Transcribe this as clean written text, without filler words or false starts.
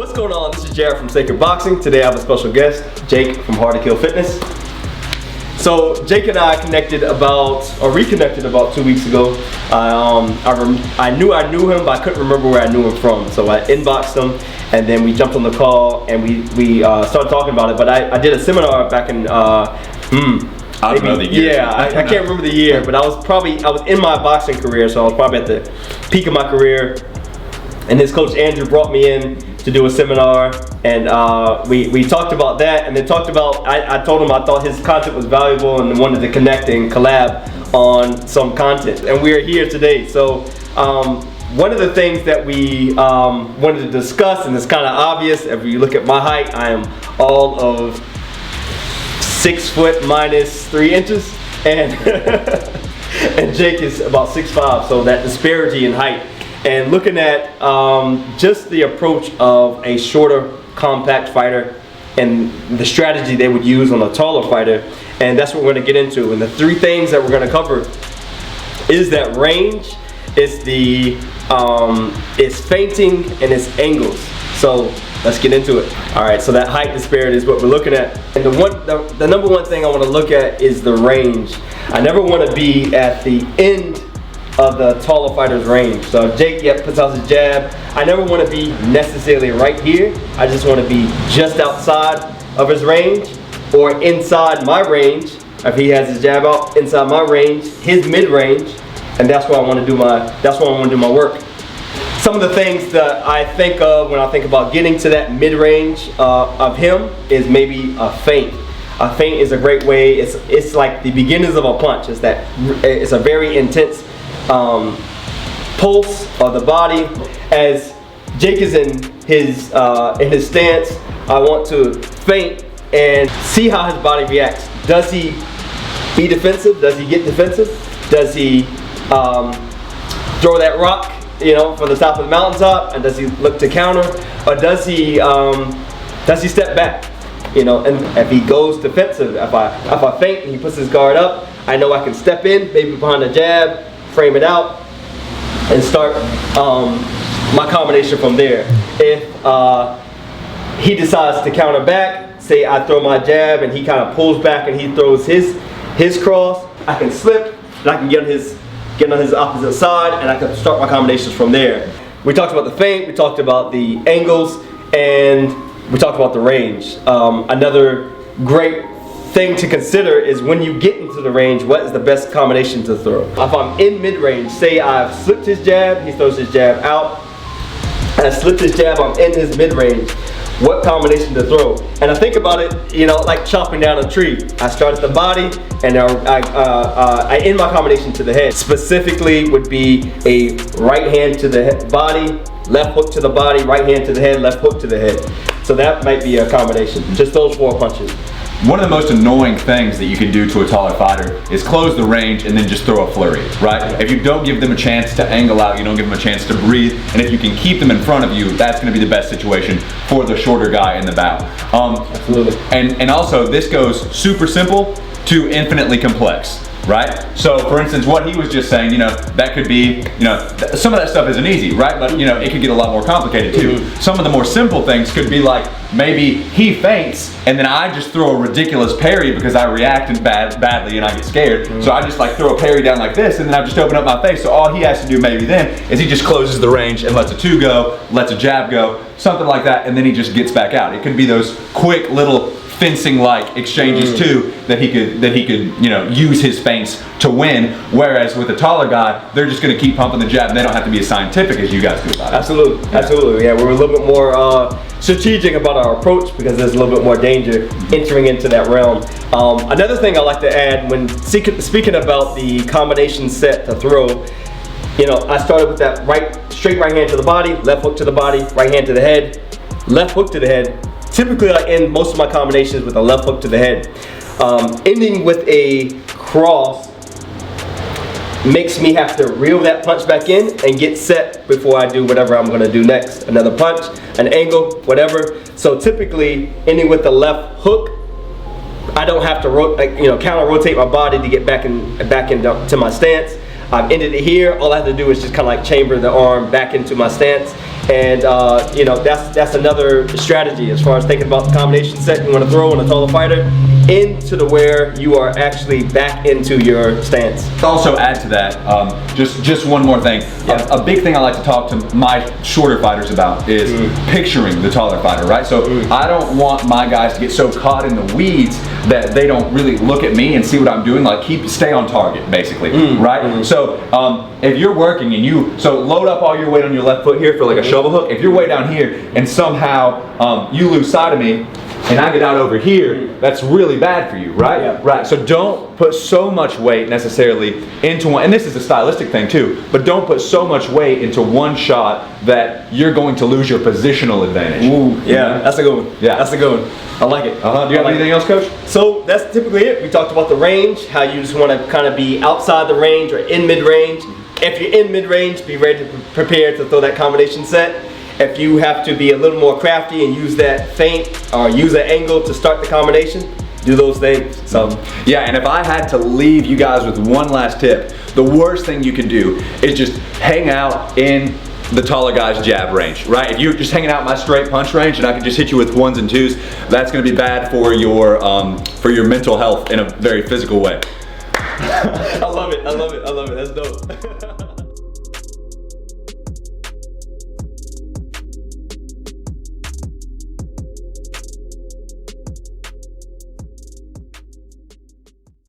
What's going on? This is Jared from Sacred Boxing. Today I have a special guest, Jake from Hard to Kill Fitness. So Jake and I reconnected about 2 weeks ago. I knew him, but I couldn't remember where I knew him from. So I inboxed him, and then we jumped on the call and we started talking about it. But I did a seminar back in I don't know the year. Yeah, I can't remember the year, but I was in my boxing career, so I was probably at the peak of my career. And his coach Andrew brought me in to do a seminar, and we talked about that, and then talked about, I told him I thought his content was valuable and wanted to connect and collab on some content, and we're here today. So one of the things that we wanted to discuss, and it's kind of obvious, if you look at my height, I am all of 6 foot minus 3 inches, and and Jake is about 6'5", so that disparity in height. And looking at just the approach of a shorter, compact fighter and the strategy they would use on a taller fighter, and that's what we're going to get into. And the 3 things that we're going to cover is that range, it's feinting, and it's angles. So let's get into it. All right, so that height disparity is what we're looking at. And the number one thing I want to look at is the range. I never want to be at the end of the taller fighter's range. So if Jake puts out his jab, I never want to be necessarily right here. I just want to be just outside of his range or inside my range. If he has his jab out, inside my range, his mid-range, and that's where I want to do my work. Some of the things that I think of when I think about getting to that mid-range of him is maybe a feint. A feint is a great way. It's like the beginnings of a punch. It's a very intense pulse of the body. As Jake is in his stance, I want to feint and see how his body reacts. Does he be defensive? Does he get defensive? Does he throw that rock, from the top of the mountaintop, and does he look to counter, or does he step back? And if he goes defensive, if I feint and he puts his guard up, I know I can step in, maybe behind a jab, frame it out, and start my combination from there. If he decides to counter back, say I throw my jab and he kind of pulls back and he throws his cross, I can slip and I can get on his opposite side, and I can start my combinations from there. We talked about the feint, we talked about the angles, and we talked about the range. Another great thing to consider is when you get into the range, what is the best combination to throw? If I'm in mid-range, say I've slipped his jab, he throws his jab out, and I slipped his jab, I'm in his mid-range, what combination to throw? And I think about it, like chopping down a tree. I start at the body, and I end my combination to the head. Specifically would be a right hand to the body, left hook to the body, right hand to the head, left hook to the head. So that might be a combination, just those 4 punches. One of the most annoying things that you can do to a taller fighter is close the range and then just throw a flurry, right? If you don't give them a chance to angle out, you don't give them a chance to breathe, and if you can keep them in front of you, that's going to be the best situation for the shorter guy in the bout. Absolutely. And also, this goes super simple to infinitely complex. Right? So for instance, what he was just saying, that could be, some of that stuff isn't easy, right? But it could get a lot more complicated too. Mm-hmm. Some of the more simple things could be like, maybe he feints and then I just throw a ridiculous parry because I reacted badly and I get scared. Mm-hmm. So I just throw a parry down like this, and then I just open up my face. So all he has to do maybe then is he just closes the range and lets a 2 go, lets a jab go, something like that, and then he just gets back out. It could be those quick little fencing-like exchanges too that he could use his feints to win. Whereas with a taller guy, they're just going to keep pumping the jab, and they don't have to be as scientific as you guys do about it. Absolutely. Yeah, we're a little bit more strategic about our approach because there's a little bit more danger entering into that realm. Another thing I like to add when speaking about the combination set to throw, I started with that straight right hand to the body, left hook to the body, right hand to the head, left hook to the head. Typically, I end most of my combinations with a left hook to the head. Ending with a cross makes me have to reel that punch back in and get set before I do whatever I'm going to do next. Another punch, an angle, whatever. So typically, ending with the left hook, I don't have to counter rotate my body to get back into my stance. I've ended it here. All I have to do is just kind of chamber the arm back into my stance, And you know, that's another strategy as far as thinking about the combination set you want to throw on a taller fighter into the where you are actually back into your stance. Also add to that, just one more thing. Yeah. A big thing I like to talk to my shorter fighters about is picturing the taller fighter, right? So I don't want my guys to get so caught in the weeds that they don't really look at me and see what I'm doing. Like stay on target, basically, right? So if you're working and so load up all your weight on your left foot here for like a shovel hook. If you're way down here and somehow you lose sight of me and I get out over here, that's really bad for you, right? Yeah. Right. So don't put so much weight necessarily into one, and this is a stylistic thing too, but don't put so much weight into one shot that you're going to lose your positional advantage. Ooh, yeah, that's a good one. Yeah. That's a good one. I like it. Do you have anything else, Coach? So that's typically it. We talked about the range, how you just want to kind of be outside the range or in mid-range. If you're in mid-range, be ready to prepare to throw that combination set. If you have to be a little more crafty and use that feint or use an angle to start the combination, do those things. So yeah, and if I had to leave you guys with one last tip, the worst thing you can do is just hang out in the taller guy's jab range, right? If you're just hanging out in my straight punch range and I can just hit you with ones and twos, that's gonna be bad for your mental health in a very physical way. I love it, I love it, I love it. That's dope.